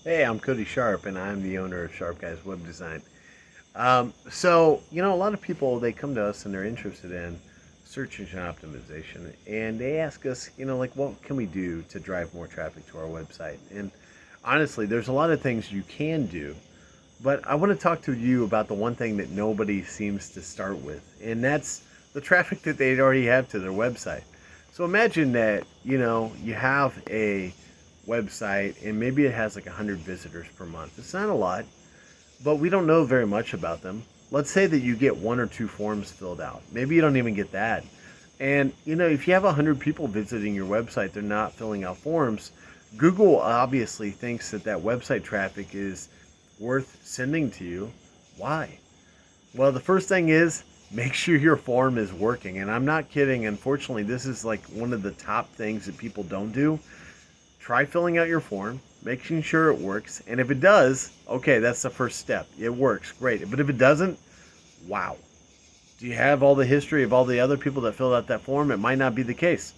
Hey, I'm Cody Sharp, and I'm the owner of Sharp Guys Web Design. A lot of people they come to us and they're interested in search engine optimization, and they ask us, like, what can we do to drive more traffic to our website? And honestly, there's a lot of things you can do, but I want to talk to you about the one thing that nobody seems to start with, and that's the traffic that they already have to their website. So imagine that, you have a website and maybe it has like 100 visitors per month. It's not a lot, but we don't know very much about them. Let's say that you get one or two forms filled out. Maybe you don't even get that. And if you have 100 people visiting your website, they're not filling out forms. Google obviously thinks that that website traffic is worth sending to you. Why? Well, the first thing is make sure your form is working. And I'm not kidding. Unfortunately, this is like one of the top things that people don't do. Try filling out your form, making sure it works. And if it does, okay, that's the first step. It works, great. But if it doesn't, wow. Do you have all the history of all the other people that filled out that form? It might not be the case.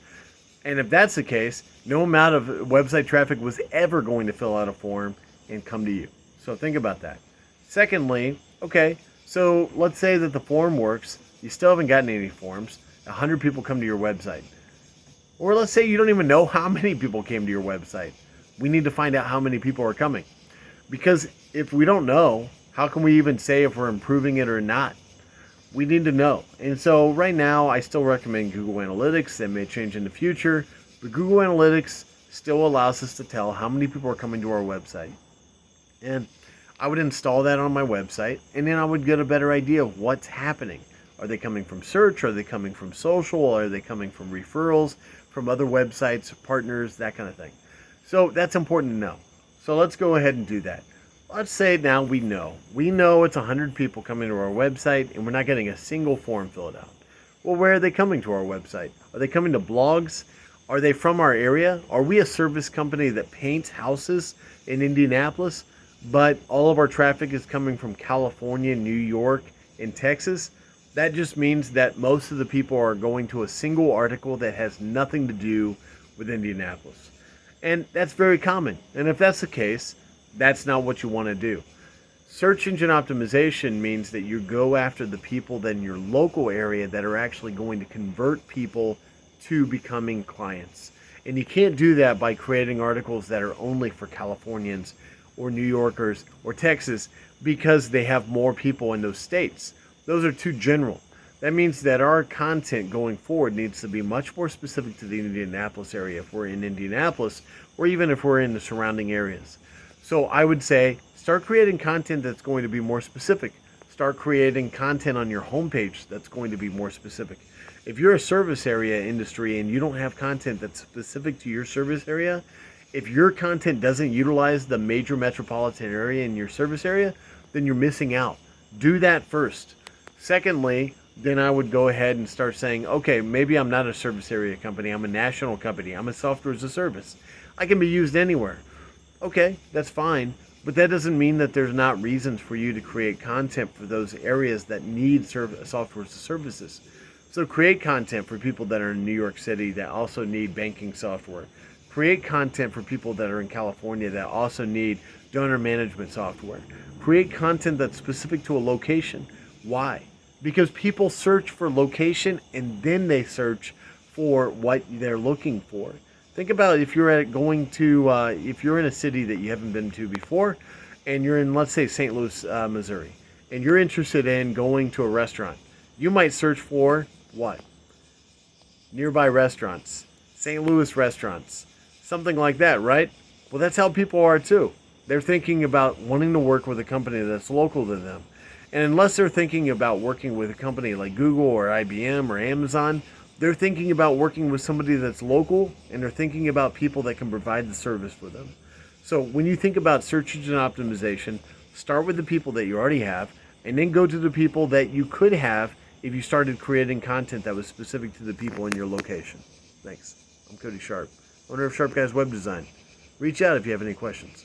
And if that's the case, no amount of website traffic was ever going to fill out a form and come to you. So think about that. Secondly, okay, so let's say that the form works. You still haven't gotten any forms. 100 people come to your website. Or let's say you don't even know how many people came to your website. We need to find out how many people are coming. Because if we don't know, how can we even say if we're improving it or not? We need to know. And so right now, I still recommend Google Analytics. That may change in the future. But Google Analytics still allows us to tell how many people are coming to our website. And I would install that on my website. And then I would get a better idea of what's happening. Are they coming from search? Are they coming from social? Are they coming from referrals from other websites, partners, that kind of thing? So that's important to know. So let's go ahead and do that. Let's say now we know. We know it's 100 people coming to our website and we're not getting a single form filled out. Well, where are they coming to our website? Are they coming to blogs? Are they from our area? Are we a service company that paints houses in Indianapolis, but all of our traffic is coming from California, New York, and Texas? That just means that most of the people are going to a single article that has nothing to do with Indianapolis. And that's very common. And if that's the case, that's not what you want to do. Search engine optimization means that you go after the people in your local area that are actually going to convert people to becoming clients. And you can't do that by creating articles that are only for Californians or New Yorkers or Texas because they have more people in those states. Those are too general. That means that our content going forward needs to be much more specific to the Indianapolis area if we're in Indianapolis or even if we're in the surrounding areas. So I would say start creating content that's going to be more specific. Start creating content on your homepage that's going to be more specific. If you're a service area industry and you don't have content that's specific to your service area, if your content doesn't utilize the major metropolitan area in your service area, then you're missing out. Do that first. Secondly, then I would go ahead and start saying, okay, maybe I'm not a service area company. I'm a national company. I'm a software as a service. I can be used anywhere. Okay, that's fine. But that doesn't mean that there's not reasons for you to create content for those areas that need software as a services. So create content for people that are in New York City that also need banking software. Create content for people that are in California that also need donor management software. Create content that's specific to a location. Why? Because people search for location and then they search for what they're looking for. Think about if you're if you're in a city that you haven't been to before, and you're in, let's say, St. Louis, Missouri, and you're interested in going to a restaurant. You might search for what? Nearby restaurants, St. Louis restaurants, something like that, right? Well, that's how people are too. They're thinking about wanting to work with a company that's local to them. And unless they're thinking about working with a company like Google or IBM or Amazon, they're thinking about working with somebody that's local, and they're thinking about people that can provide the service for them. So when you think about search engine optimization, start with the people that you already have, and then go to the people that you could have if you started creating content that was specific to the people in your location. Thanks. I'm Cody Sharp, owner of Sharp Guys Web Design. Reach out if you have any questions.